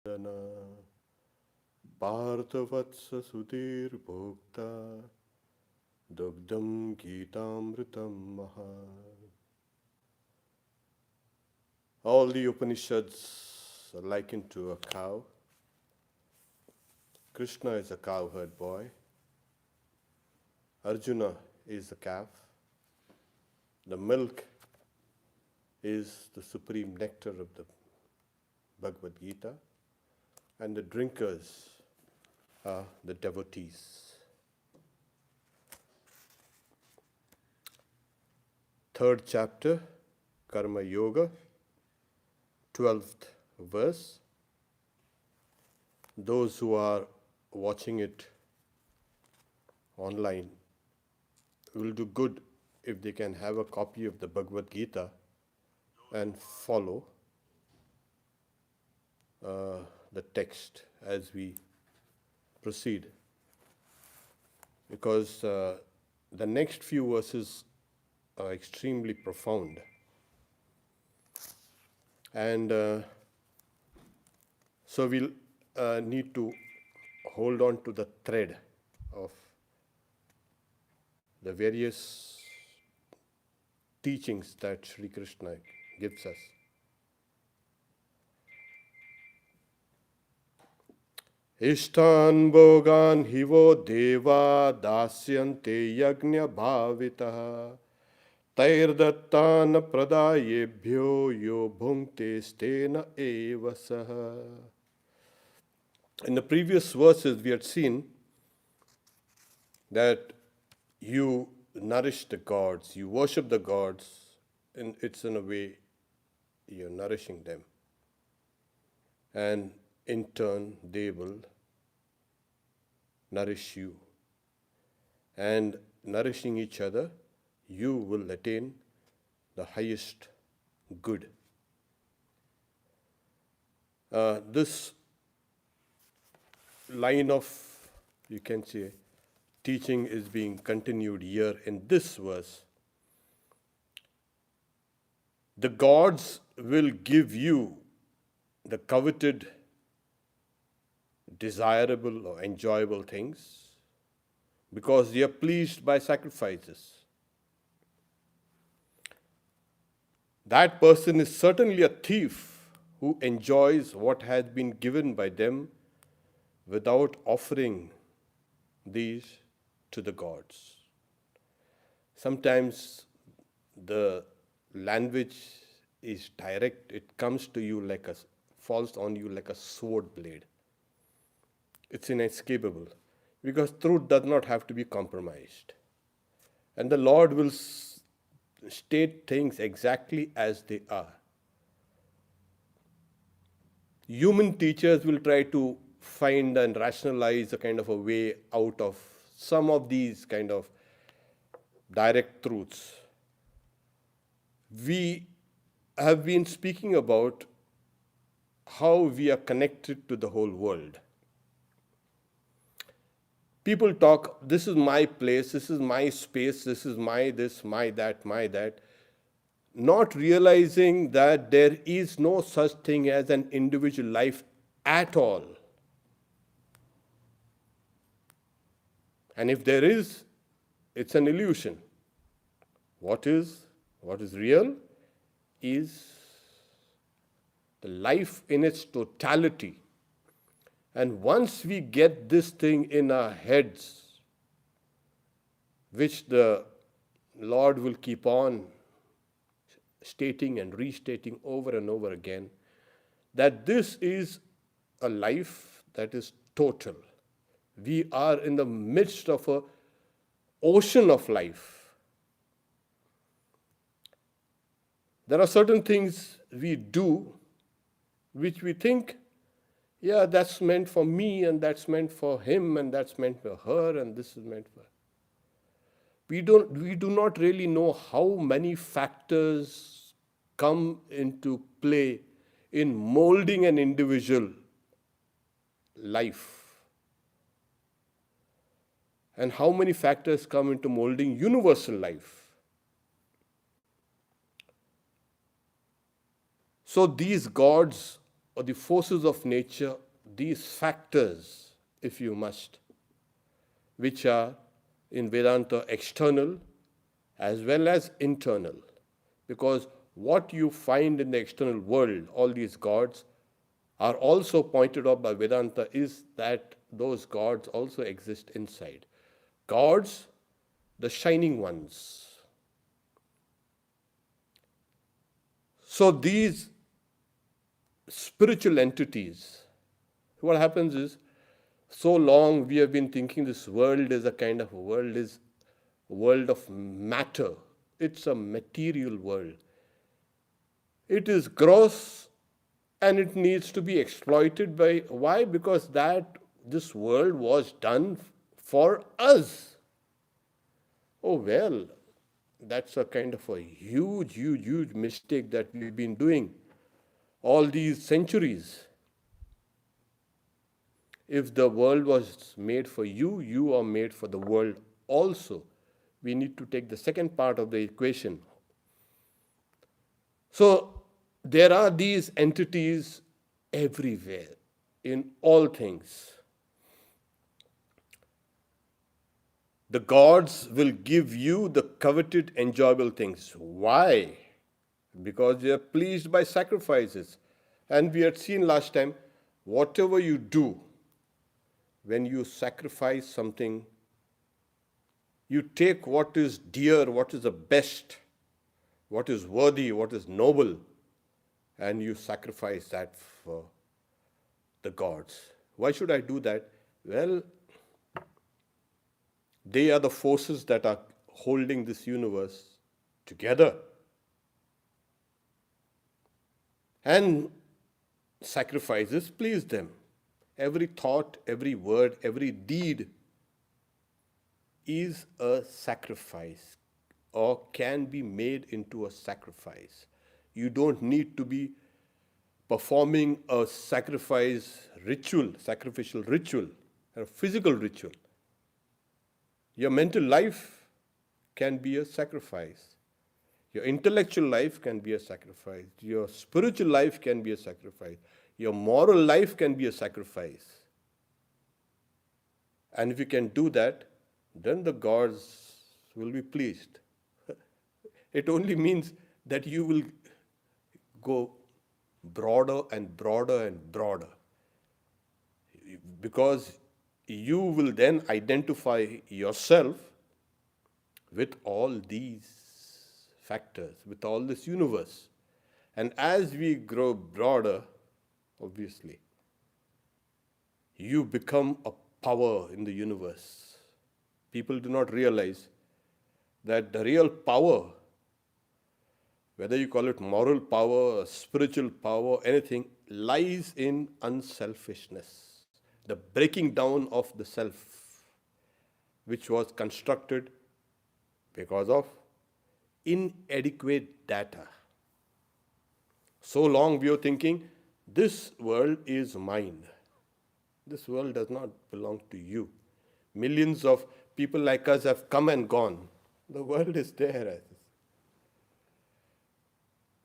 Dana Parthavatsa Sudhir Bhokta Dugdam Gitamritam Maha. All the Upanishads are likened to a cow. Krishna is a cowherd boy. Arjuna is the calf. The milk is the supreme nectar of the Bhagavad Gita. And the drinkers are the devotees. Third chapter, Karma Yoga, 12th verse. Those who are watching it online will do good if they can have a copy of the Bhagavad Gita and follow the text as we proceed. Because the next few verses are extremely profound. And so we'll need to hold on to the thread of the various teachings that Sri Krishna gives us. Ishtan bhogan hivo deva dasyante yagnya bhavitaha tairdattan pradayebhyo yo bhunkte stena eva saha. In the previous verses we had seen that you nourish the gods, you worship the gods, and it's in a way you're nourishing them. And in turn, they will nourish you. And nourishing each other, you will attain the highest good. This line of, you can say, teaching is being continued here in this verse. The gods will give you the coveted, desirable or enjoyable things because they are pleased by sacrifices. That person is certainly a thief who enjoys what has been given by them without offering these to the gods. Sometimes the language is direct, it comes to you like falls on you like a sword blade. It's inescapable because truth does not have to be compromised. And the Lord will state things exactly as they are. Human teachers will try to find and rationalize a kind of a way out of some of these kind of direct truths. We have been speaking about how we are connected to the whole world. People talk, this is my place, this is my space, this is my this, my that, not realizing that there is no such thing as an individual life at all. And if there is, it's an illusion. What is real is the life in its totality. And once we get this thing in our heads, which the Lord will keep on stating and restating over and over again, that this is a life that is total. We are in the midst of an ocean of life. There are certain things we do which we think, yeah, that's meant for me, and that's meant for him, and that's meant for her, and this is meant for. We do not really know how many factors come into play in molding an individual life, and how many factors come into molding universal life. So these gods or the forces of nature, these factors, if you must, which are in Vedanta external as well as internal. Because what you find in the external world, all these gods, are also pointed out by Vedanta is that those gods also exist inside. Gods, the shining ones. So these spiritual entities, what happens is, so long we have been thinking this world is a kind of world of matter. It's a material world. It is gross and it needs to be exploited by, why? Because this world was done for us. Oh well, that's a kind of a huge mistake that we've been doing all these centuries. If the world was made for you, you are made for the world also. We need to take the second part of the equation. So there are these entities everywhere, in all things. The gods will give you the coveted, enjoyable things. Why? Because they are pleased by sacrifices. And we had seen last time, whatever you do, when you sacrifice something, you take what is dear, what is the best, what is worthy, what is noble, and you sacrifice that for the gods. Why should I do that? Well, they are the forces that are holding this universe together. And sacrifices please them. Every thought, every word, every deed is a sacrifice or can be made into a sacrifice. You don't need to be performing a sacrificial ritual, a physical ritual. Your mental life can be a sacrifice. Your intellectual life can be a sacrifice. Your spiritual life can be a sacrifice. Your moral life can be a sacrifice. And if you can do that, then the gods will be pleased. It only means that you will go broader and broader and broader. Because you will then identify yourself with all these factors, with all this universe. And as we grow broader, obviously, you become a power in the universe. People do not realize that the real power, whether you call it moral power, spiritual power, anything, lies in unselfishness, the breaking down of the self, which was constructed because of inadequate data. So long we are thinking, this world is mine. This world does not belong to you. Millions of people like us have come and gone. The world is there.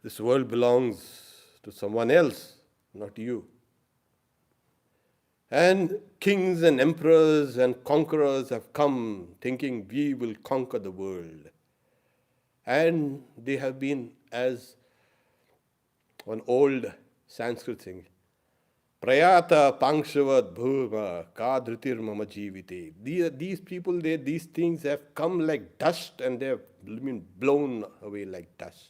This world belongs to someone else, not you. And kings and emperors and conquerors have come thinking we will conquer the world. And they have been, as one old Sanskrit thing, Prayata Pankshavad Bhuma Kadritir Mama Jivite. These people, these things have come like dust and they have been blown away like dust.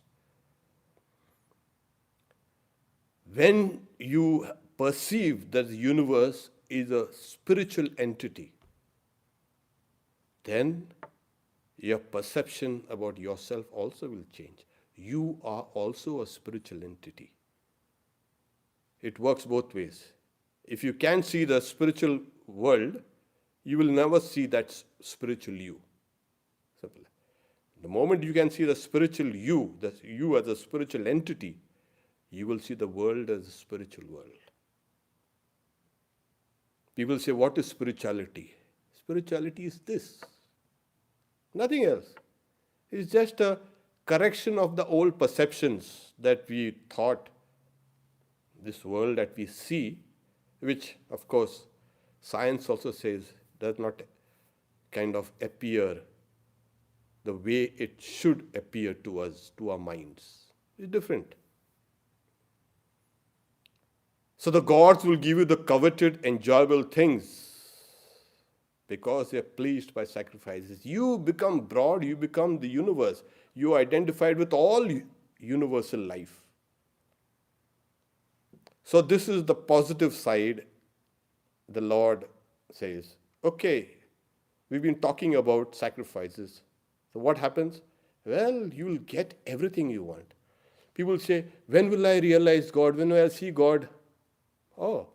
When you perceive that the universe is a spiritual entity, then your perception about yourself also will change. You are also a spiritual entity. It works both ways. If you can see the spiritual world, you will never see that spiritual you. Simple. The moment you can see the spiritual you, that you as a spiritual entity, you will see the world as a spiritual world. People say, what is spirituality? Spirituality is this. Nothing else. It's just a correction of the old perceptions that we thought this world that we see, which of course science also says does not kind of appear the way it should appear to us, to our minds. It's different. So the gods will give you the coveted, enjoyable things because they are pleased by sacrifices. You become broad, you become the universe. You are identified with all universal life. So this is the positive side. The Lord says, okay, we've been talking about sacrifices. So what happens? Well, you will get everything you want. People say, when will I realize God? When will I see God? Oh,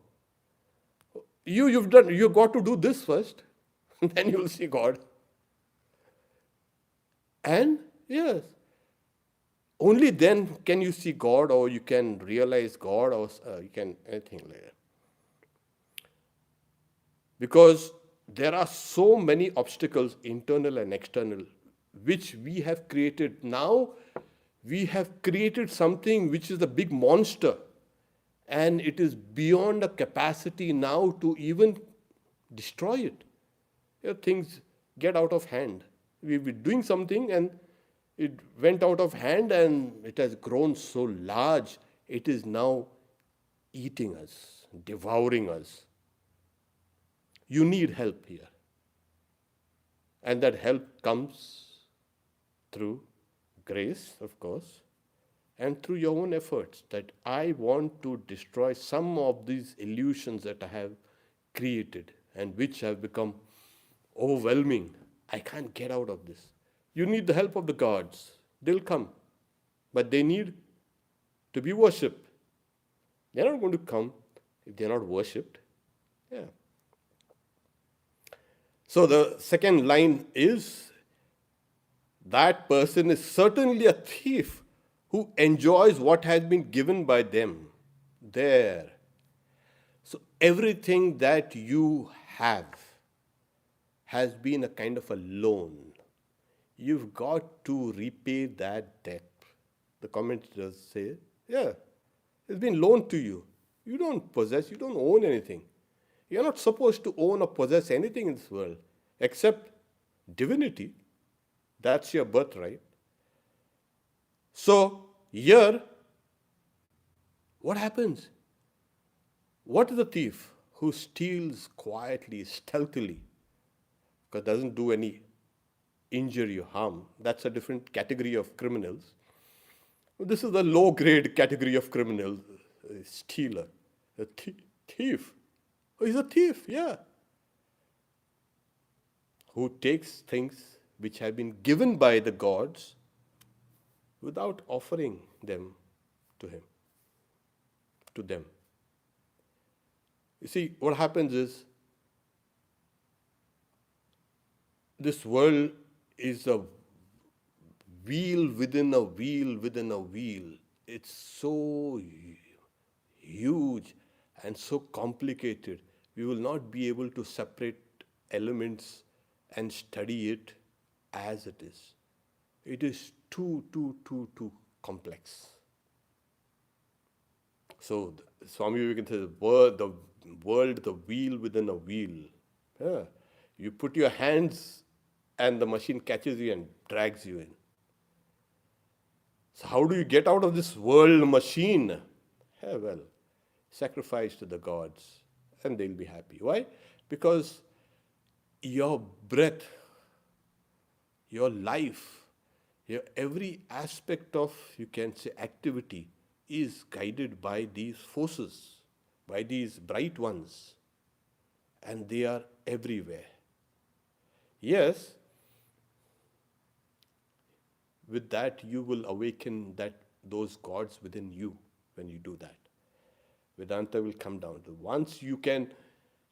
you've got to do this first, then you will see God. And yes, only then can you see God, or you can realize God, or you can anything like that. Because there are so many obstacles, internal and external, which we have created. Now we have created something which is a big monster, and it is beyond a capacity now to even destroy it. Things get out of hand. We've been doing something and it went out of hand, and it has grown so large, it is now eating us, devouring us. You need help here. And that help comes through grace, of course, and through your own efforts, that I want to destroy some of these illusions that I have created and which have become overwhelming. I can't get out of this. You need the help of the gods. They'll come. But they need to be worshipped. They're not going to come if they're not worshipped. Yeah. So the second line is, that person is certainly a thief who enjoys what has been given by them. There. So everything that you have has been a kind of a loan. You've got to repay that debt. The commentators say, yeah, it's been loaned to you. You don't possess, you don't own anything. You're not supposed to own or possess anything in this world except divinity. That's your birthright. So, here, what happens? What is the thief who steals quietly, stealthily, because doesn't do any injury or harm? That's a different category of criminals. This is the low-grade category of criminal, a stealer, a thief. Oh, he's a thief, yeah. Who takes things which have been given by the gods without offering them to him, to them. You see, what happens is, this world is a wheel within a wheel within a wheel. It's so huge and so complicated. We will not be able to separate elements and study it as it is. It is too complex. So Swami Vivekananda says, the world, the wheel within a wheel. Yeah. You put your hands and the machine catches you and drags you in. So how do you get out of this world machine? Yeah, well, sacrifice to the gods and they'll be happy. Why? Because your breath, your life, your every aspect of, you can say, activity is guided by these forces, by these bright ones, and they are everywhere. Yes, with that you will awaken those gods within you when you do that. Vedanta will come down to, once you can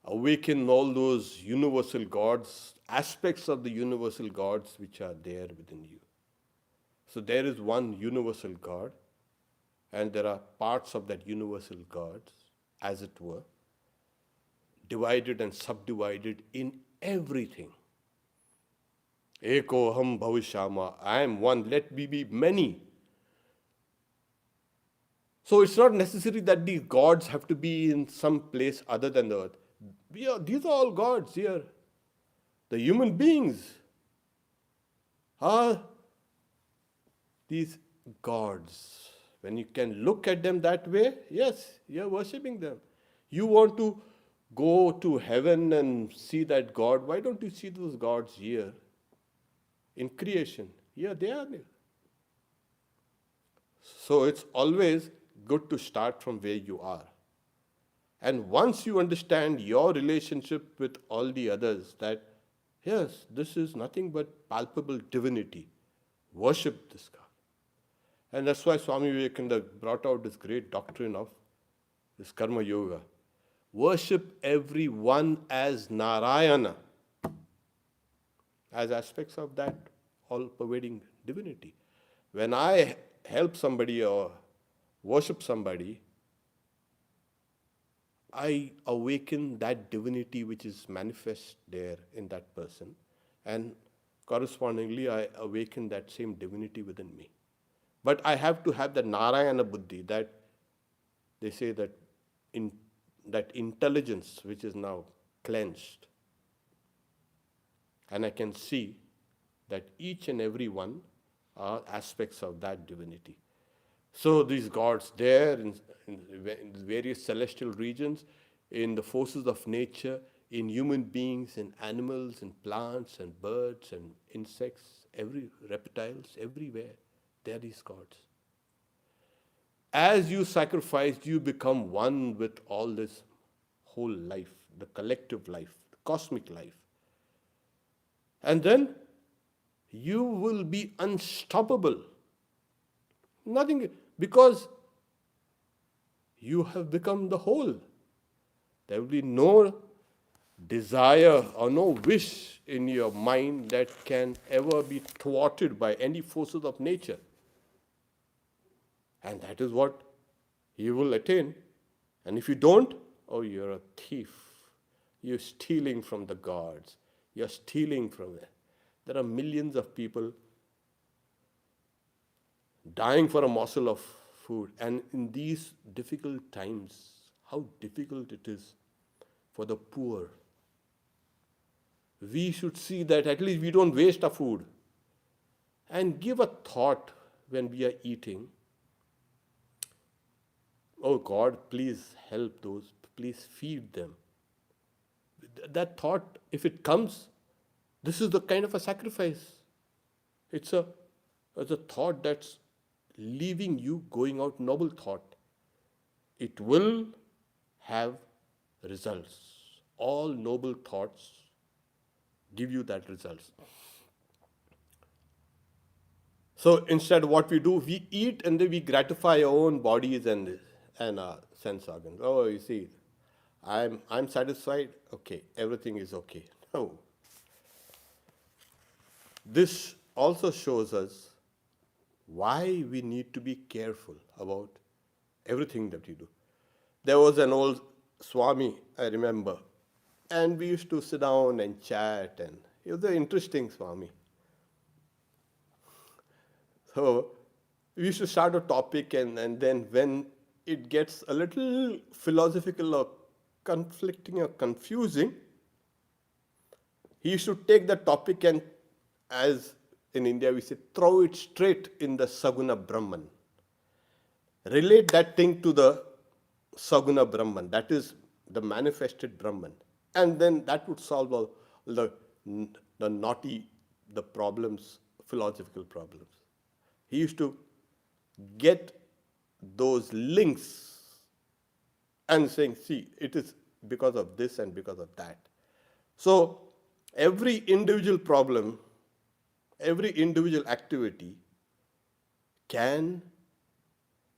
awaken all those universal gods, aspects of the universal gods which are there within you. So there is one universal God, and there are parts of that universal God, as it were, divided and subdivided in everything. Eko ham bhavishyama, I am one, let me be many. So it's not necessary that these gods have to be in some place other than the earth. These are all gods here. The human beings are these gods. When you can look at them that way, yes, you're worshipping them. You want to go to heaven and see that God, why don't you see those gods here in creation? Here they are there. So it's always good to start from where you are. And once you understand your relationship with all the others, that yes, this is nothing but palpable divinity, worship this God. And that's why Swami Vivekananda brought out this great doctrine of this karma yoga. Worship everyone as Narayana, as aspects of that all-pervading divinity. When I help somebody or worship somebody, I awaken that divinity which is manifest there in that person, and correspondingly I awaken that same divinity within me. But I have to have the Narayana Buddhi, that they say that that intelligence which is now cleansed, and I can see that each and every one are aspects of that divinity. So these gods there in various celestial regions, in the forces of nature, in human beings, in animals, in plants, and birds, and insects, reptiles, everywhere, there are these gods. As you sacrifice, you become one with all this whole life, the collective life, the cosmic life. And then you will be unstoppable. Nothing, because you have become the whole. There will be no desire or no wish in your mind that can ever be thwarted by any forces of nature. And that is what you will attain. And if you don't, oh, you're a thief. You're stealing from the gods. You're stealing from it. There are millions of people dying for a morsel of food. And in these difficult times, how difficult it is for the poor. We should see that at least we don't waste our food. And give a thought when we are eating. Oh God, please help those, please feed them. That thought, if it comes, this is the kind of a sacrifice. It's a thought that's leaving you going out, noble thought. It will have results. All noble thoughts give you that results. So instead, what we do, we eat and then we gratify our own bodies and our sense organs. Oh, you see, I'm satisfied. Okay, everything is okay. No. This also shows us why we need to be careful about everything that we do. There was an old Swami, I remember, and we used to sit down and chat, and he was an interesting Swami. So we used to start a topic, and then when it gets a little philosophical or conflicting or confusing, he used to take the topic and, as in India we say, throw it straight in the Saguna Brahman. Relate that thing to the Saguna Brahman, that is the manifested Brahman. And then that would solve all the problems, philosophical problems. He used to get those links and saying, see, it is because of this and because of that. So every individual problem, every individual activity can,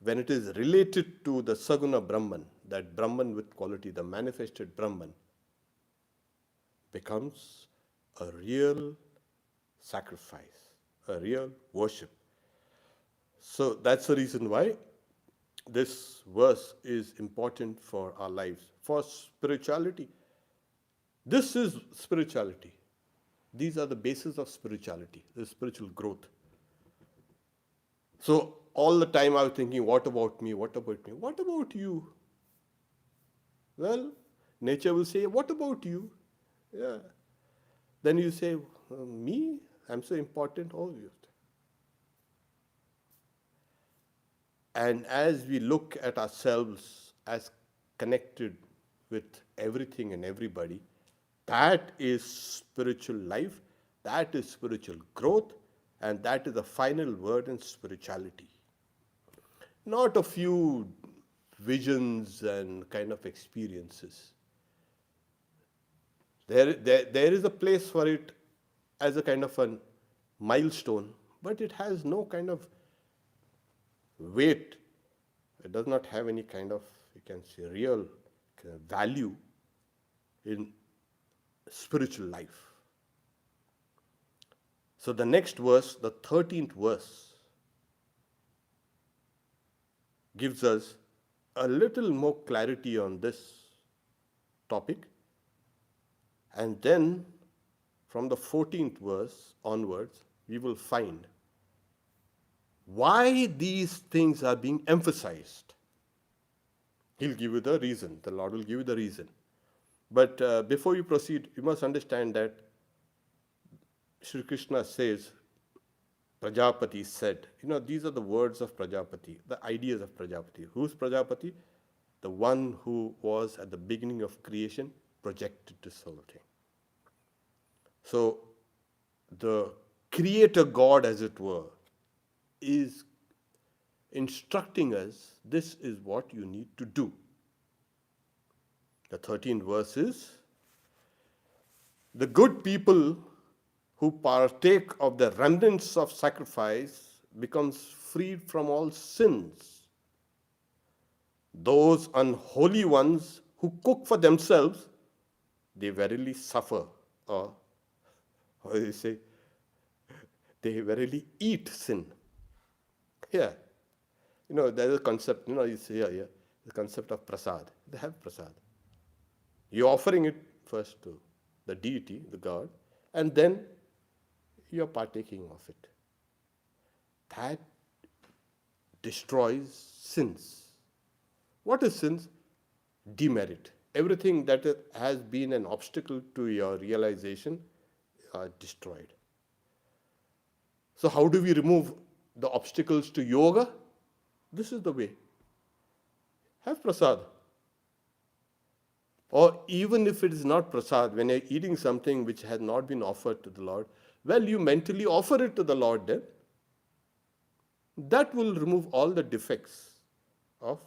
when it is related to the Saguna Brahman, that Brahman with quality, the manifested Brahman, becomes a real sacrifice, a real worship. So that's the reason why this verse is important for our lives, for spirituality. This is spirituality. These are the bases of spirituality, the spiritual growth. So all the time I was thinking, what about me? What about me? What about you? Well, nature will say, what about you? Yeah. Then you say, me? I'm so important. Oh, you. And as we look at ourselves as connected with everything and everybody, that is spiritual life, that is spiritual growth, and that is the final word in spirituality. Not a few visions and kind of experiences. There is a place for it as a kind of a milestone, but it has no kind of weight. It does not have any kind of, you can say, real value in spiritual life. So the next verse, the 13th verse, gives us a little more clarity on this topic. And then from the 14th verse onwards, we will find why these things are being emphasized. He'll give you the reason. The Lord will give you the reason. But before you proceed, you must understand that Sri Krishna says, Prajapati said, these are the words of Prajapati, the ideas of Prajapati. Who's Prajapati? The one who was at the beginning of creation, projected this whole thing. So the creator God, as it were, is instructing us, this is what you need to do. The 13th verse is, the good people who partake of the remnants of sacrifice becomes freed from all sins. Those unholy ones who cook for themselves, they verily suffer. Or, how do you say? They verily eat sin. Yeah. There's a concept, you see here, the concept of prasad. They have prasad. You're offering it first to the deity, the God, and then you're partaking of it. That destroys sins. What is sins? Demerit. Everything that has been an obstacle to your realization are destroyed. So how do we remove the obstacles to yoga? This is the way. Have prasad. Or even if it is not prasad, when you're eating something which has not been offered to the Lord, well, you mentally offer it to the Lord then. That will remove all the defects of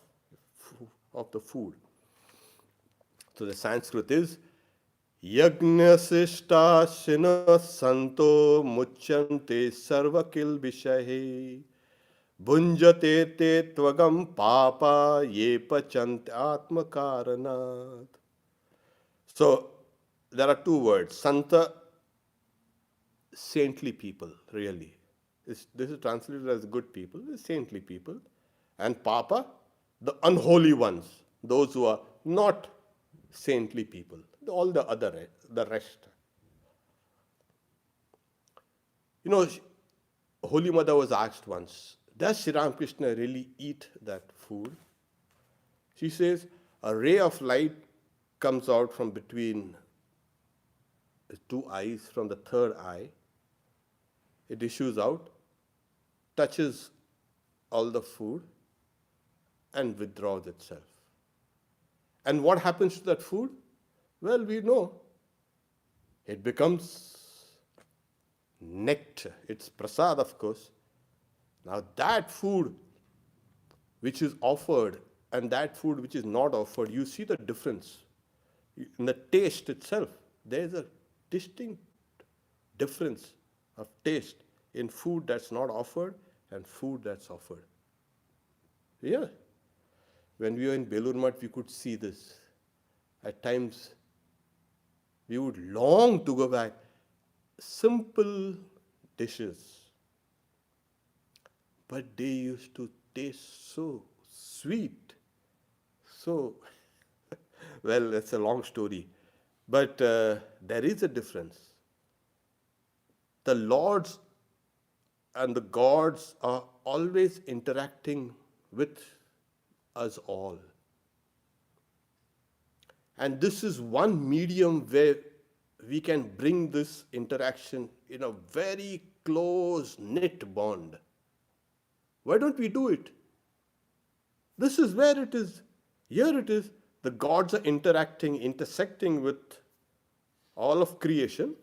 the food. So the Sanskrit is Yagnasishta Shina Santo Muchyante Sarvakil Vishahe Bhunjate Te Tvagam Papa Ye Pachant Atma Karanat. So there are two words. Santa, saintly people, really. This is translated as good people, saintly people. And Papa, the unholy ones, those who are not saintly people, all the rest. Holy Mother was asked once, does Sri Ramakrishna really eat that food? She says, a ray of light comes out from between the two eyes, from the third eye. It issues out, touches all the food, and withdraws itself. And what happens to that food? Well, we know. It becomes nectar. It's prasad, of course. Now that food which is offered and that food which is not offered, you see the difference. In the taste itself, there is a distinct difference of taste in food that's not offered and food that's offered. Yeah. When we were in Belur Math, we could see this. At times, we would long to go back. Simple dishes, but they used to taste so sweet. So, well, that's a long story. But there is a difference. The Lord's and the gods are always interacting with us all. And this is one medium where we can bring this interaction in a very close knit bond. Why don't we do it? This is where it is. Here it is. The gods are interacting, intersecting with all of creation.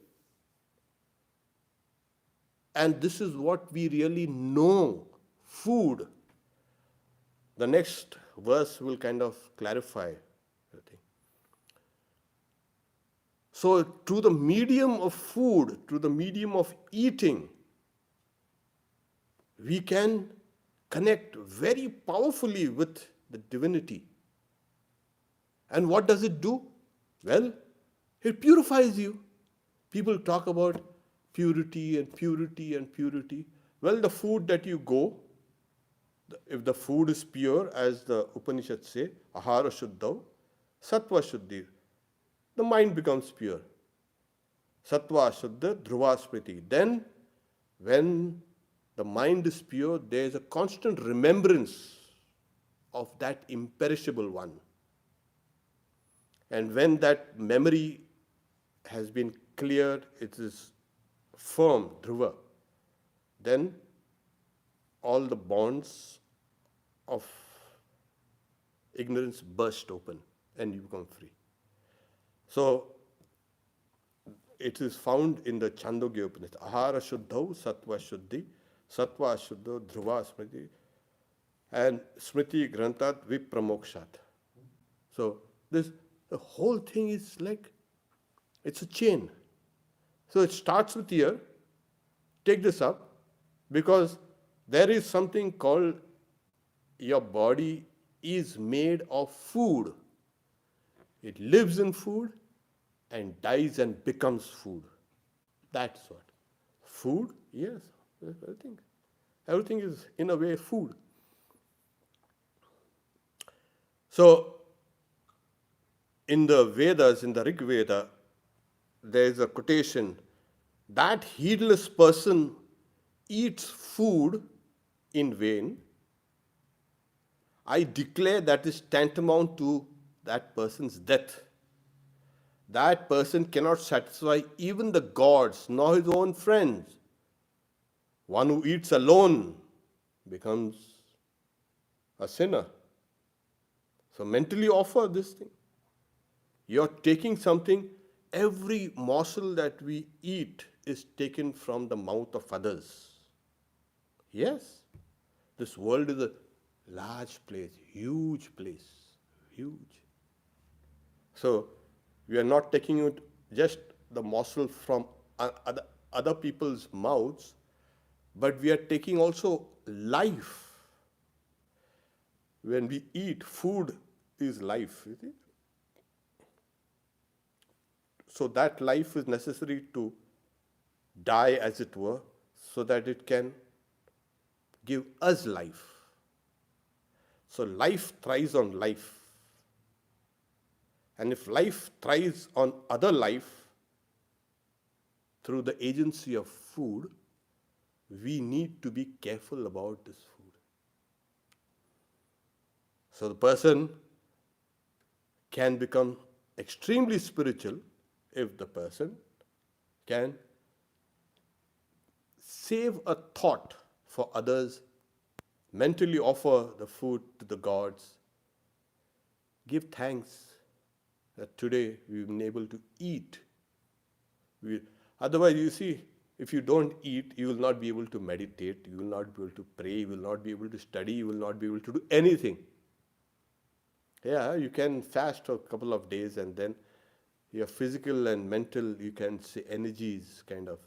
And this is what we really know. Food. The next verse will kind of clarify the thing. So, through the medium of food, through the medium of eating, we can connect very powerfully with the divinity. And what does it do? Well, it purifies you. People talk about purity and purity and purity. Well, the food that you go, if the food is pure, as the Upanishads say, ahara shuddhav, sattva shuddhi, the mind becomes pure. Sattva shuddha, dhruva smriti. Then, when the mind is pure, there is a constant remembrance of that imperishable one. And when that memory has been cleared, it is firm, dhruva, then all the bonds of ignorance burst open and you become free. So, it is found in the Chandogya Upanishad. Ahara shuddhav, sattva shuddhi, sattva shuddha, dhruva smriti, and smriti grantat vipramokshat. So, the whole thing is like, it's a chain. So it starts with here. Take this up, because there is something called your body is made of food. It lives in food and dies and becomes food. That's what. Food, yes, everything. Everything is in a way food. So, in the Vedas, in the Rig Veda, there is a quotation, that heedless person eats food in vain. I declare that is tantamount to that person's death. That person cannot satisfy even the gods, nor his own friends. One who eats alone becomes a sinner. So mentally offer this thing. You're taking something, every morsel that we eat is taken from the mouth of others. Yes, this world is a large place, huge place, huge. So, we are not taking it just the morsel from other people's mouths, but we are taking also life. When we eat, food is life, you see? So that life is necessary to die, as it were, so that it can give us life. So life thrives on life. And if life thrives on other life through the agency of food, we need to be careful about this food. So the person can become extremely spiritual if the person can save a thought for others, mentally offer the food to the gods, give thanks that today we've been able to eat. Otherwise, you see, if you don't eat, you will not be able to meditate, you will not be able to pray, you will not be able to study, you will not be able to do anything. Yeah, you can fast for a couple of days and then your physical and mental, you can say, energies, kind of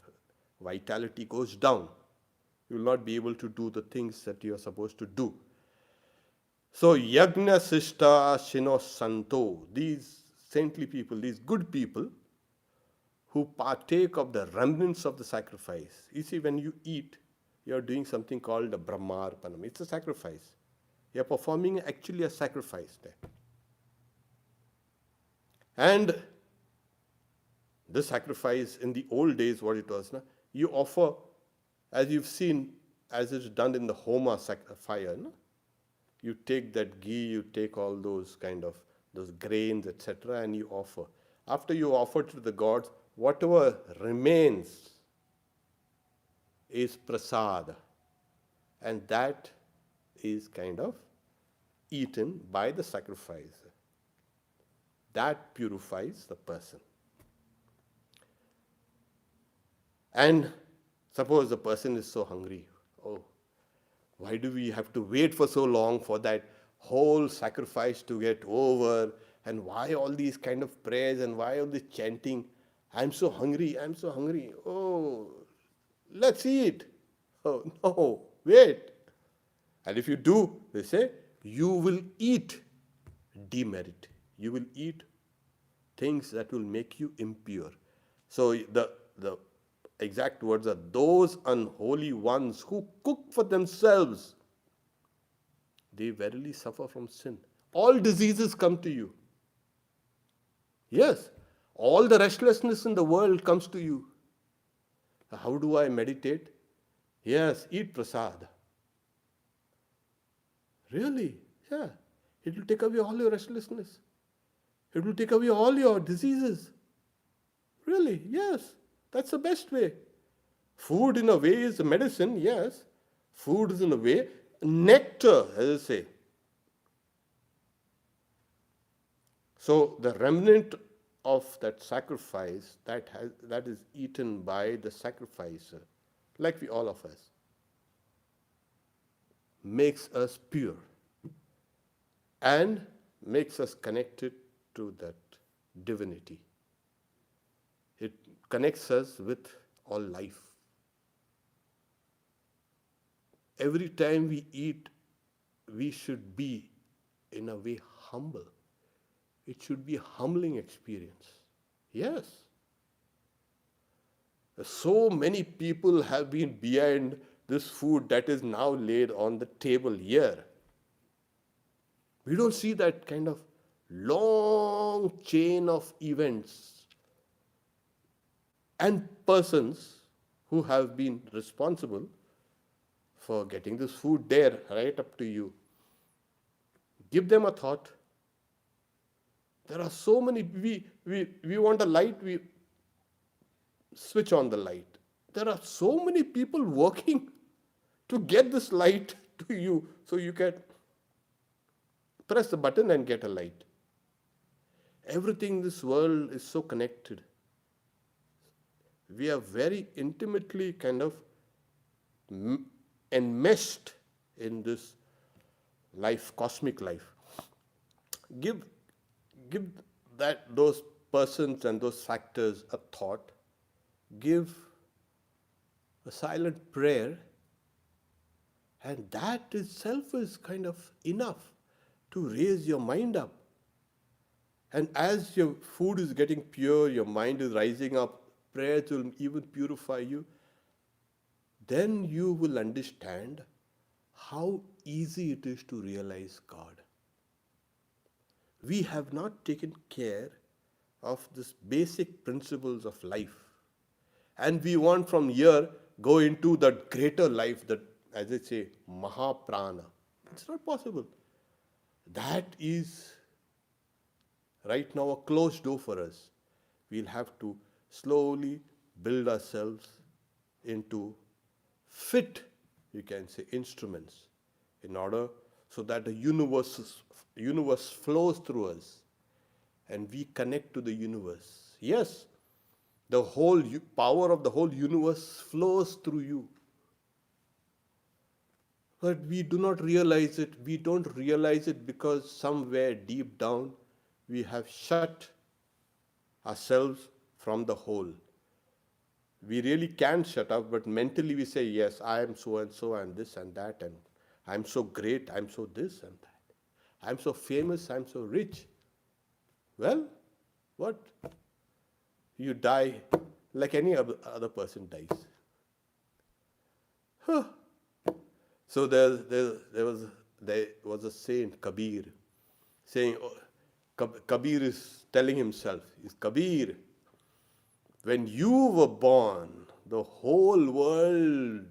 vitality goes down. You will not be able to do the things that you are supposed to do. So, yagna sishta shino santo, these saintly people, these good people who partake of the remnants of the sacrifice. You see, when you eat, you are doing something called a brahmarpanam. It's a sacrifice. You are performing actually a sacrifice there. And this sacrifice, in the old days, what it was, you offer as you've seen, as it's done in the Homa fire, no? You take that ghee, you take all those kind of those grains, etc., and you offer. After you offer to the gods, whatever remains is prasad, and that is kind of eaten by the sacrificer. That purifies the person. And suppose the person is so hungry. Oh, why do we have to wait for so long for that whole sacrifice to get over? And why all these kind of prayers and why all this chanting? I'm so hungry, I'm so hungry. Oh, let's eat. Oh, no, wait. And if you do, they say, you will eat demerit. You will eat things that will make you impure. So the exact words are, those unholy ones who cook for themselves, they verily suffer from sin. All diseases come to you. Yes, all the restlessness in the world comes to you. How do I meditate? Yes, eat prasad. Really? Yeah. It will take away all your restlessness. It will take away all your diseases. Really? Yes. That's the best way. Food in a way is a medicine, yes. Food is in a way nectar, as I say. So the remnant of that sacrifice that is eaten by the sacrificer, like we all of us, makes us pure and makes us connected to that divinity. It connects us with all life. Every time we eat, we should be, in a way, humble. It should be a humbling experience. Yes. So many people have been behind this food that is now laid on the table here. We don't see that kind of long chain of events and persons who have been responsible for getting this food there, right up to you. Give them a thought. There are so many, we want a light, we switch on the light. There are so many people working to get this light to you so you can press the button and get a light. Everything in this world is so connected. We are very intimately kind of enmeshed in this life, cosmic life. Give those persons and those factors a thought. Give a silent prayer, and that itself is kind of enough to raise your mind up. And as your food is getting pure, your mind is rising up, prayers will even purify you, then you will understand how easy it is to realize God. We have not taken care of these basic principles of life. And we want from here go into the greater life, that, as I say, Mahaprana. It's not possible. That is right now a closed door for us. We'll have to slowly build ourselves into fit, you can say, instruments in order so that the universe flows through us and we connect to the universe. Yes, the whole power of the whole universe flows through you. But we do not realize it. We don't realize it because somewhere deep down we have shut ourselves from the whole. We really can shut up, but mentally we say, yes, I am so and so and this and that, and I'm so great, I'm so this and that. I'm so famous, I'm so rich. Well, what? You die like any other person dies. Huh. So there was a saint, Kabir, saying, Kabir is telling himself, when you were born, the whole world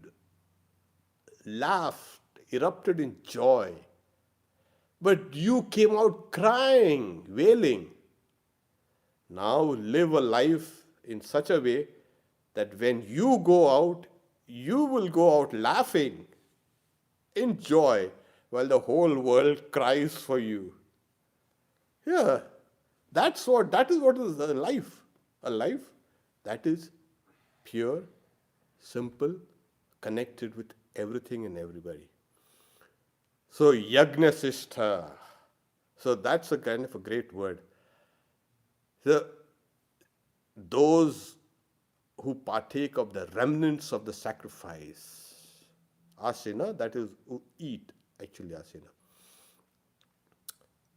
laughed, erupted in joy. But you came out crying, wailing. Now live a life in such a way that when you go out, you will go out laughing in joy while the whole world cries for you. Yeah, that is what is a life. A life that is pure, simple, connected with everything and everybody. So Yagnasistha. So that's a kind of a great word. So those who partake of the remnants of the sacrifice, asena, that is who eat, actually asena.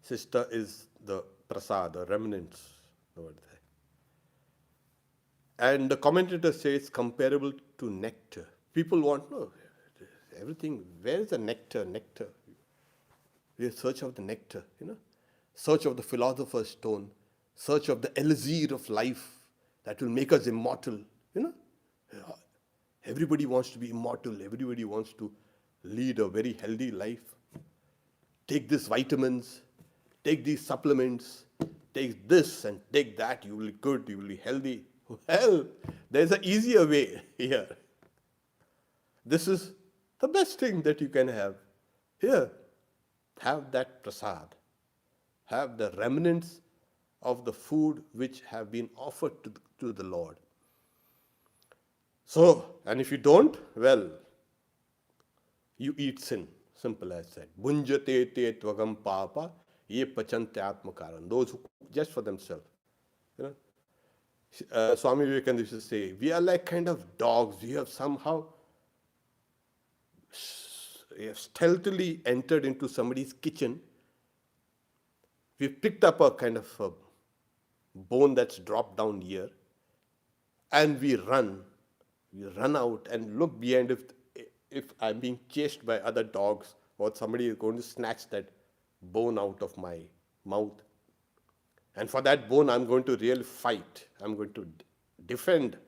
Sista is the prasad, the remnants. And the commentator says comparable to nectar. People want to know everything. Where is the nectar? Nectar. We are search of the nectar, search of the philosopher's stone, search of the elixir of life that will make us immortal. Everybody wants to be immortal. Everybody wants to lead a very healthy life. Take these vitamins, take these supplements, take this and take that. You will be good. You will be healthy. Well, there's an easier way here. This is the best thing that you can have. Here, have that prasad. Have the remnants of the food which have been offered to the Lord. So, and if you don't, well, you eat sin. Simple as said. Bunjate te tvagam papa ye pachante atmakaran. Those who cook just for themselves. Swami Vivekananda used to say, we are like kind of dogs. We have somehow stealthily entered into somebody's kitchen. We've picked up a kind of a bone that's dropped down here, and we run out and look behind if I'm being chased by other dogs or somebody is going to snatch that bone out of my mouth. And for that bone, I'm going to really fight. I'm going to defend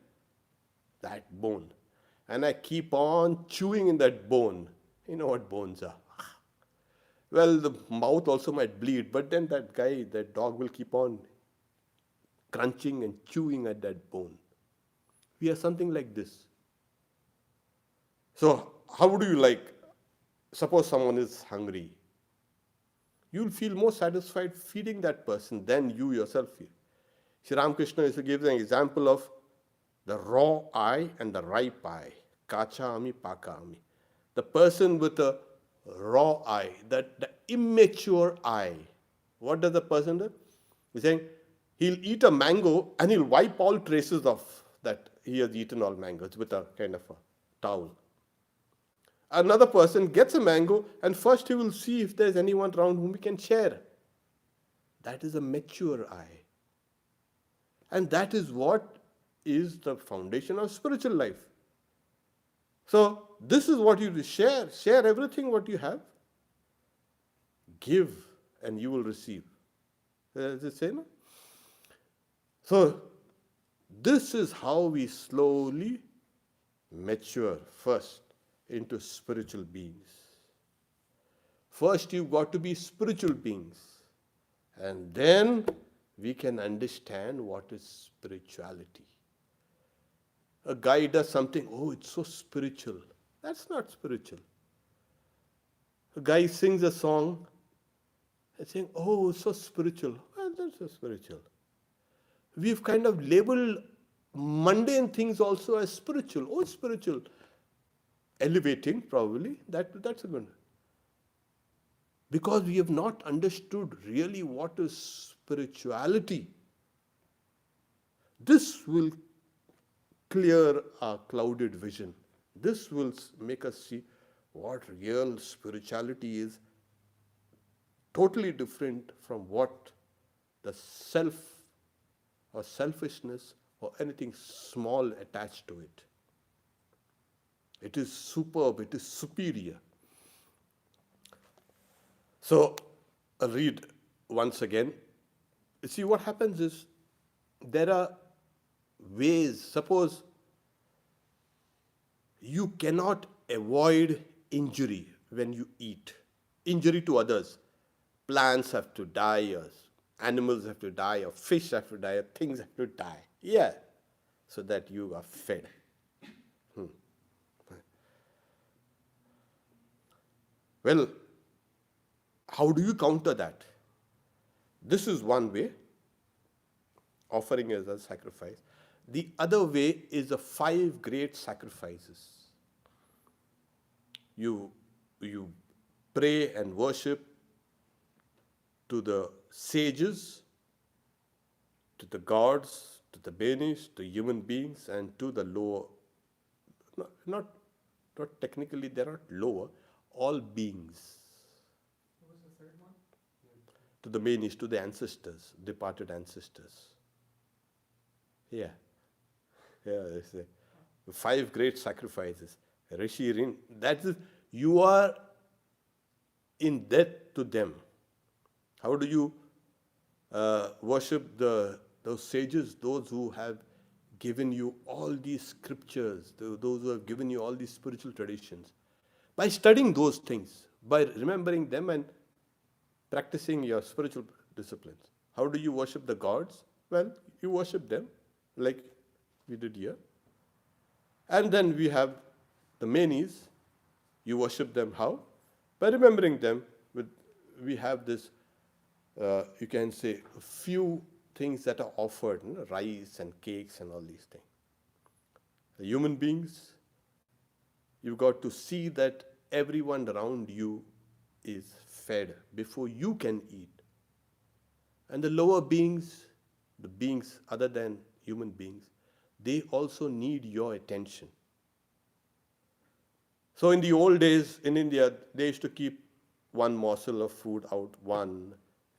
that bone. And I keep on chewing in that bone. You know what bones are. Well, the mouth also might bleed, but then that dog will keep on crunching and chewing at that bone. We are something like this. So, how would you suppose someone is hungry. You'll feel more satisfied feeding that person than you yourself feel. Sri Ramakrishna gives an example of the raw eye and the ripe eye. Kacha ami, paka ami. The person with a raw eye, the immature eye. What does the person do? He's saying he'll eat a mango and he'll wipe all traces of that he has eaten all mangoes with a kind of a towel. Another person gets a mango and first he will see if there's anyone around whom he can share. That is a mature eye. And that is what is the foundation of spiritual life. So, this is what you share. Share everything what you have. Give and you will receive. Is it same? So, this is how we slowly mature first into spiritual beings. First, you've got to be spiritual beings. And then we can understand what is spirituality. A guy does something, oh, it's so spiritual. That's not spiritual. A guy sings a song and saying, oh, it's so spiritual. Well, that's so spiritual. We've kind of labeled mundane things also as spiritual. Oh, it's spiritual. Elevating, probably. That's a good one. Because we have not understood really what is spirituality. This will clear our clouded vision. This will make us see what real spirituality is, totally different from what the self or selfishness or anything small attached to it. It is superb, it is superior. So, I'll read once again. You see, what happens is, there are ways. Suppose you cannot avoid injury when you eat, injury to others. Plants have to die, or animals have to die, or fish have to die, or things have to die. Yeah, so that you are fed. Well, how do you counter that? This is one way, offering as a sacrifice. The other way is the 5 great sacrifices. You pray and worship to the sages, to the gods, to the beings, to human beings, and to the lower, not technically, they're not lower, all beings. What was the third one? To the beings, to the ancestors, departed ancestors. Yeah. Yeah, it's the 5 great sacrifices. Rishi Rin, that is, you are in debt to them. How do you worship those sages, those who have given you all these scriptures, those who have given you all these spiritual traditions? By studying those things, by remembering them and practicing your spiritual disciplines. How do you worship the gods? Well, you worship them, like we did here. And then we have the manis. You worship them how? By remembering them. We have this, you can say, a few things that are offered, rice and cakes and all these things. The human beings, you've got to see that everyone around you is fed before you can eat. And the lower beings, the beings other than human beings, they also need your attention. So in the old days in India, they used to keep one morsel of food out, 1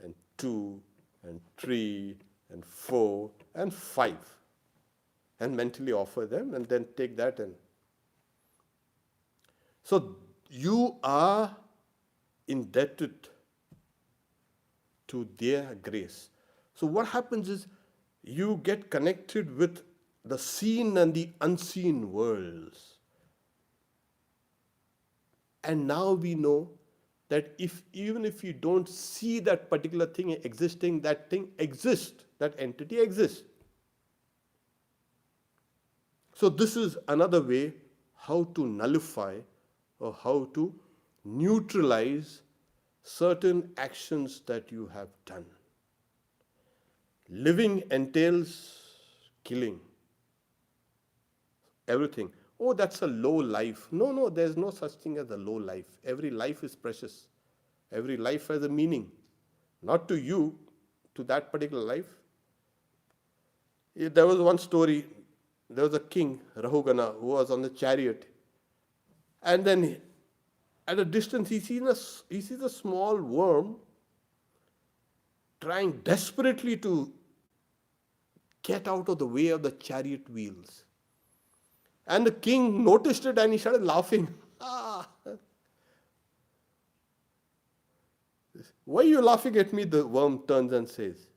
and 2 and 3 and 4 and 5, and mentally offer them and then take that and. So you are indebted to their grace. So what happens is you get connected with the seen and the unseen worlds. And now we know that even if you don't see that particular thing existing, that thing exists, that entity exists. So this is another way how to nullify or how to neutralize certain actions that you have done. Living entails killing. Everything. Oh, that's a low life. No, there's no such thing as a low life. Every life is precious. Every life has a meaning. Not to you, to that particular life. There was one story, there was a king, Rahugana, who was on the chariot. And then at a distance he sees a small worm trying desperately to get out of the way of the chariot wheels. And the king noticed it and he started laughing. Why are you laughing at me? The worm turns and says,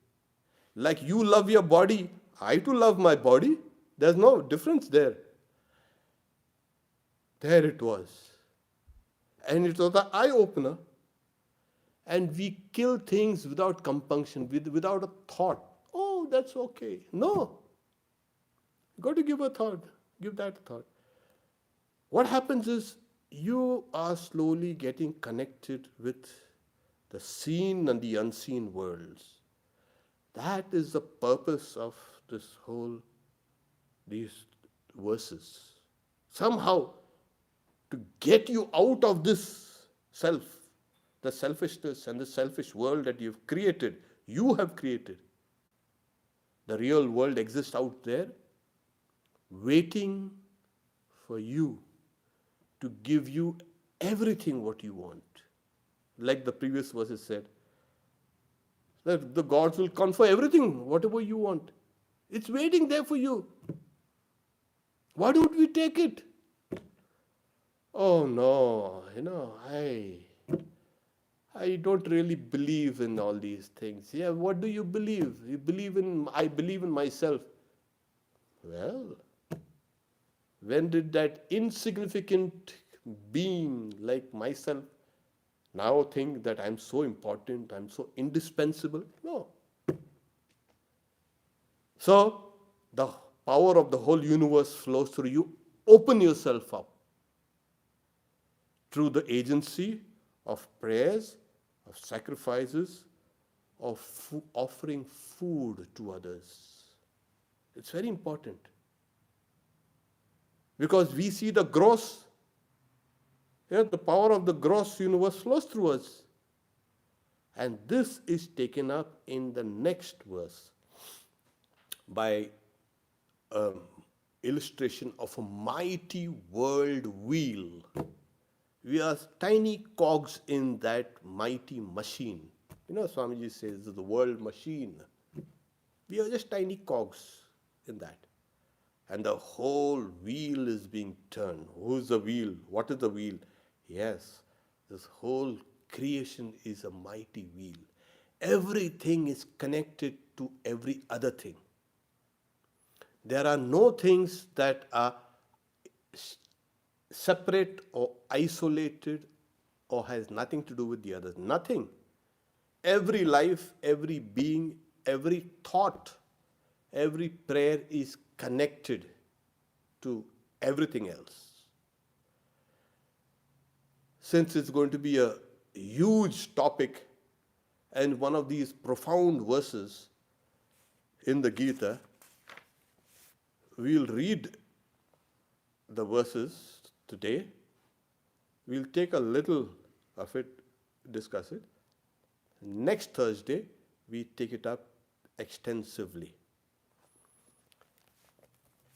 like you love your body, I too love my body. There's no difference there. There it was. And it was an eye-opener. And we kill things without compunction, without a thought. Oh, that's okay. No. You've got to give a thought. Give that a thought. What happens is you are slowly getting connected with the seen and the unseen worlds. That is the purpose of these verses. Somehow, to get you out of this self, the selfishness and the selfish world that you've created, you have created. The real world exists out there, waiting for you to give you everything what you want. Like the previous verses said, that the gods will confer everything, whatever you want. It's waiting there for you. Why don't we take it? Oh no, I don't really believe in all these things. Yeah, what do you believe? I believe in myself. Well, when did that insignificant being like myself now think that I'm so important, I'm so indispensable. No. So, the power of the whole universe flows through you. Open yourself up through the agency of prayers, of sacrifices, of offering food to others. It's very important. Because we see the gross, the power of the gross universe flows through us. And this is taken up in the next verse by illustration of a mighty world wheel. We are tiny cogs in that mighty machine. Swamiji says the world machine. We are just tiny cogs in that. And the whole wheel is being turned. Who's the wheel? What is the wheel? Yes, this whole creation is a mighty wheel. Everything is connected to every other thing. There are no things that are separate or isolated or has nothing to do with the others. Nothing. Every life, every being, every thought, every prayer is connected to everything else. Since it's going to be a huge topic and one of these profound verses in the Gita, we'll read the verses today. We'll take a little of it, discuss it. Next Thursday, we take it up extensively.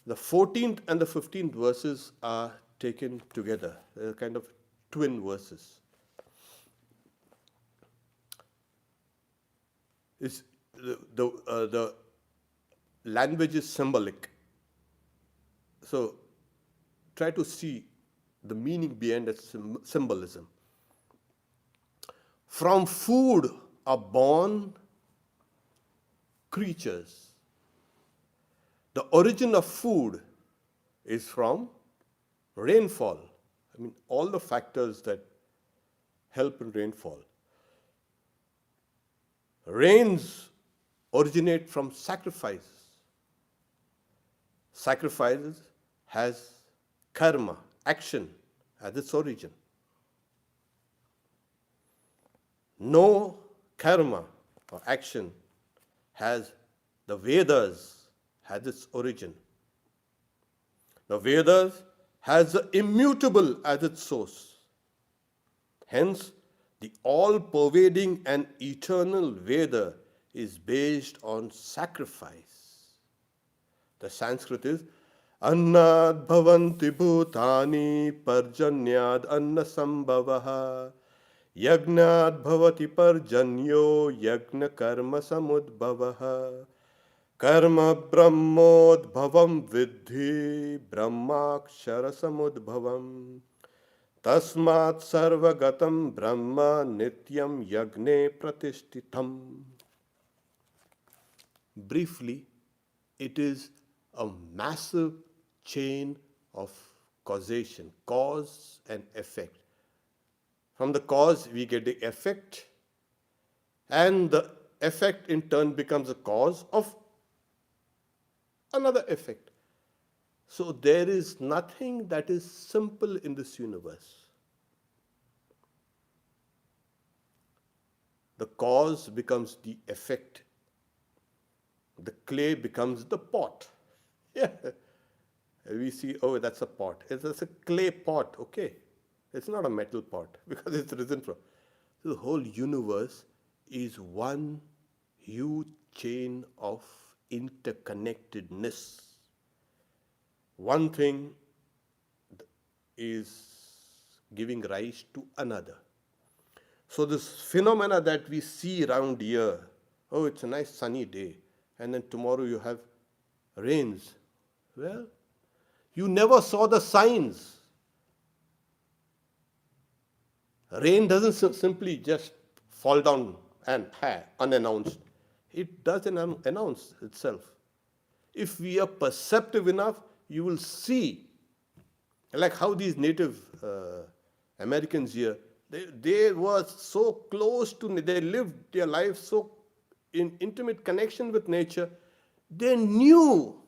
The 14th and the 15th verses are taken together. They're kind of twin verses. The language is symbolic. So try to see the meaning behind that symbolism. From food are born creatures. The origin of food is from rainfall. All the factors that help in rainfall. Rains originate from sacrifices. Sacrifices has karma, action, as its origin. No karma or action has the Vedas has its origin. The Vedas has the immutable as its source. Hence, the all-pervading and eternal Veda is based on sacrifice. The Sanskrit is Annad bhavanti bhutani parjanyad anna sambhavaha yagnad bhavati parjanyo yagna karma samudbhavaha karma brahmodbhavam vidhi brahmakshara samudbhavam tasmat sarvagatam brahma nityam yagne pratishthitam. Briefly, it is a massive chain of causation, cause and effect. From the cause, we get the effect, and the effect in turn becomes a cause of another effect. So there is nothing that is simple in this universe. The cause becomes the effect. The clay becomes the pot. Yeah. We see, oh, that's a pot. It's a clay pot, okay. It's not a metal pot because it's risen from. So the whole universe is one huge chain of interconnectedness. One thing is giving rise to another. So this phenomena that we see around here, oh, it's a nice sunny day, and then tomorrow you have rains. Well, you never saw the signs. Rain doesn't simply just fall down and unannounced. It doesn't announce itself. If we are perceptive enough, you will see Like how these native Americans here, they were so close to, they lived their life so in intimate connection with nature. They knew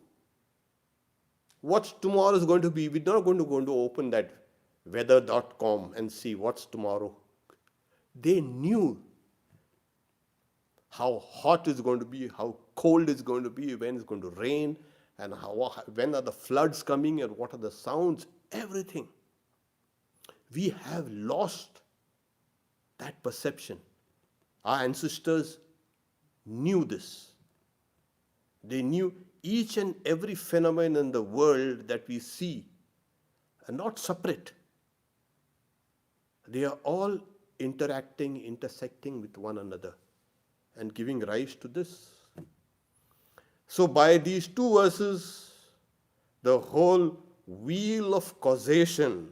what tomorrow is going to be. We're not going to open that weather.com and see what's tomorrow. They knew how hot it's going to be, how cold it's going to be, when it's going to rain, and when are the floods coming, and what are the sounds, everything. We have lost that perception. Our ancestors knew this. They knew each and every phenomenon in the world that we see are not separate. They are all interacting, intersecting with one another and giving rise to this. So by these two verses, the whole wheel of causation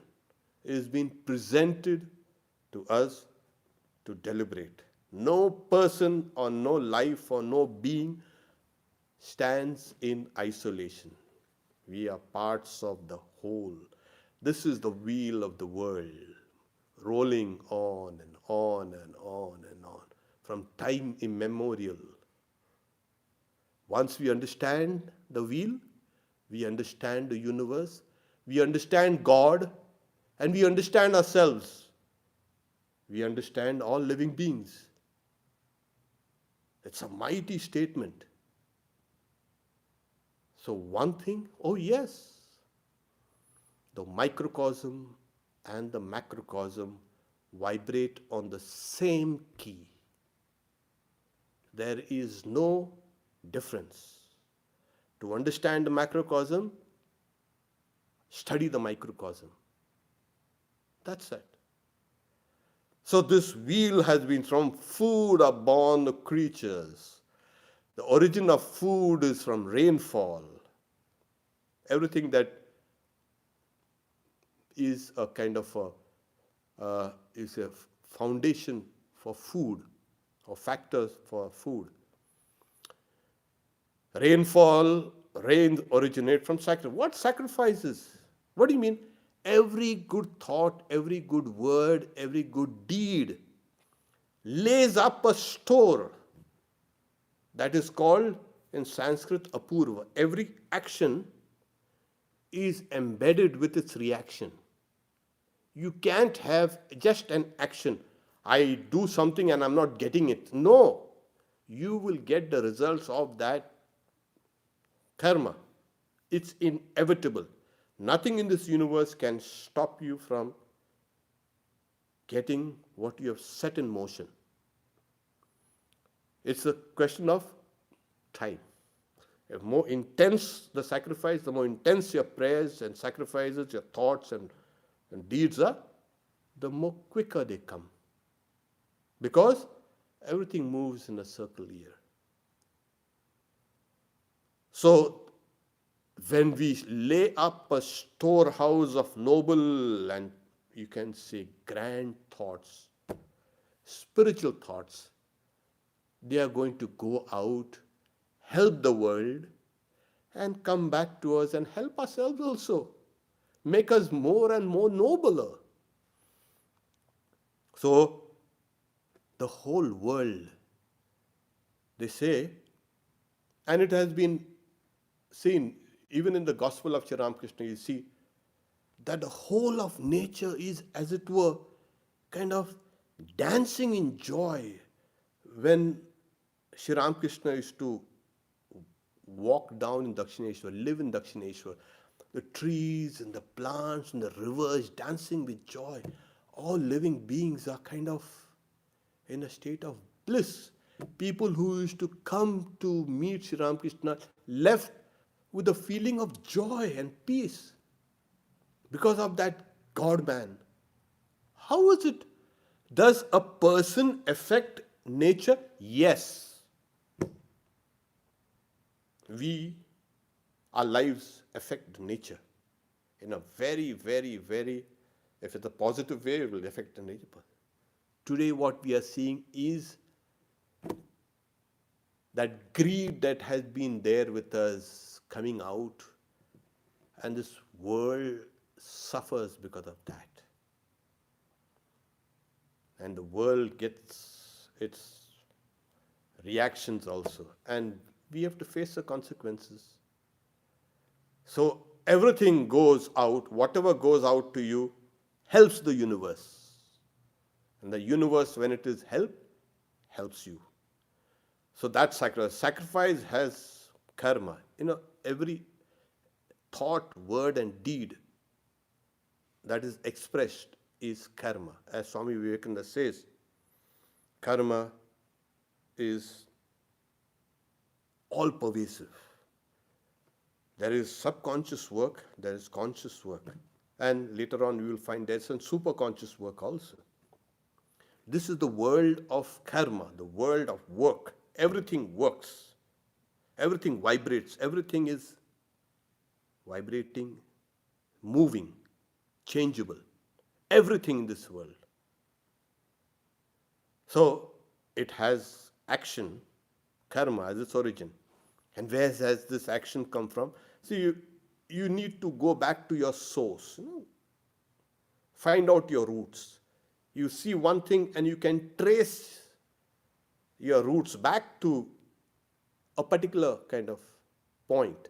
is being presented to us to deliberate. No person or no life or no being stands in isolation. We are parts of the whole. This is the wheel of the world, rolling on and on and on and on, from time immemorial. Once we understand the wheel, we understand the universe, we understand God, and we understand ourselves. We understand all living beings. It's a mighty statement. So one thing, oh yes, the microcosm and the macrocosm vibrate on the same key. There is no difference. To understand the macrocosm, study the microcosm. That's it. So this wheel has been, from food are born the creatures. The origin of food is from rainfall. Everything that is a kind of is a foundation for food, or factors for food. Rain originate from sacrifice. What sacrifices? What do you mean? Every good thought, every good word, every good deed lays up a store that is called in Sanskrit apurva. Every action is embedded with its reaction. You can't have just an action. I do something and I'm not getting it. No. You will get the results of that karma. It's inevitable. Nothing in this universe can stop you from getting what you have set in motion. It's a question of time. The more intense the sacrifice, the more intense your prayers and sacrifices, your thoughts and deeds are, the more quicker they come. Because everything moves in a circle here. So, when we lay up a storehouse of noble and you can say grand thoughts, spiritual thoughts, they are going to go out, help the world, and come back to us and help ourselves also, make us more and more nobler. So, the whole world, they say, and it has been seen even in the Gospel of Sri Ramakrishna, you see that the whole of nature is, as it were, kind of dancing in joy. When Sri Ramakrishna used to walk down in Dakshineshwar, live in Dakshineshwar, the trees and the plants and the rivers dancing with joy. All living beings are kind of in a state of bliss. People who used to come to meet Sri Ramakrishna left with a feeling of joy and peace because of that God-man. How is it? Does a person affect nature? Yes. Our lives affect nature in a very, very, very, if it's a positive way, it will affect the nature. Today what we are seeing is that greed that has been there with us coming out, and this world suffers because of that. And the world gets its reactions also. And we have to face the consequences. So everything goes out, whatever goes out to you helps the universe. And the universe, when it is helped, helps you. So that sacrifice has karma. Every thought, word, and deed that is expressed is karma. As Swami Vivekananda says, karma is all pervasive. There is subconscious work, there is conscious work. And later on we will find there's some superconscious work also. This is the world of karma, the world of work. Everything works. Everything vibrates. Everything is vibrating, moving, changeable. Everything in this world. So it has action, karma as its origin. And where has this action come from? See, you need to go back to your source. Find out your roots. You see one thing and you can trace your roots back to a particular kind of point.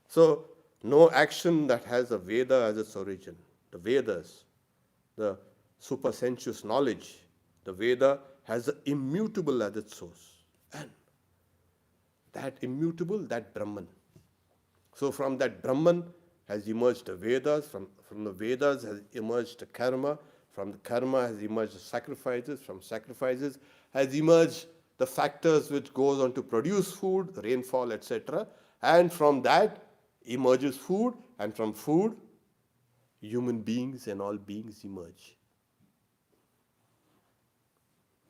So, no action that has a Veda as its origin. The Vedas, the supersensuous knowledge, the Veda has the immutable as its source. And that immutable, that Brahman. So from that Brahman has emerged the Vedas, from the Vedas has emerged the karma, from the karma has emerged the sacrifices, from sacrifices has emerged the factors which goes on to produce food, rainfall, etc. And from that emerges food, and from food, human beings and all beings emerge.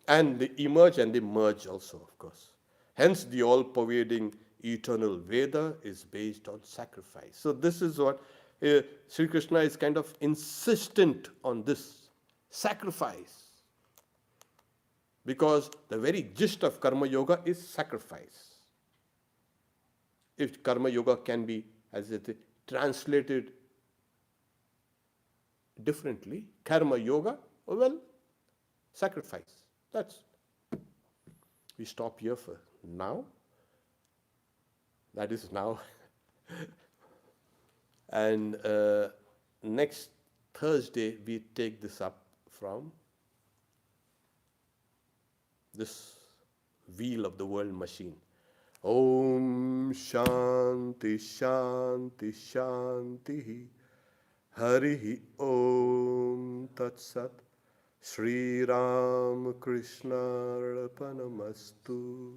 And they emerge and they merge also, of course. Hence, the all-pervading eternal Veda is based on sacrifice. So this is what Sri Krishna is kind of insistent on this, sacrifice. Because the very gist of Karma Yoga is sacrifice. If Karma Yoga can be, as it is, translated differently, Karma Yoga, well, sacrifice. We stop here for now. That is now. And next Thursday we take this up from this wheel of the world machine. Om Shanti Shanti Shanti Harihi Om Tat Sat Sri Ramakrishna Arpanamastu.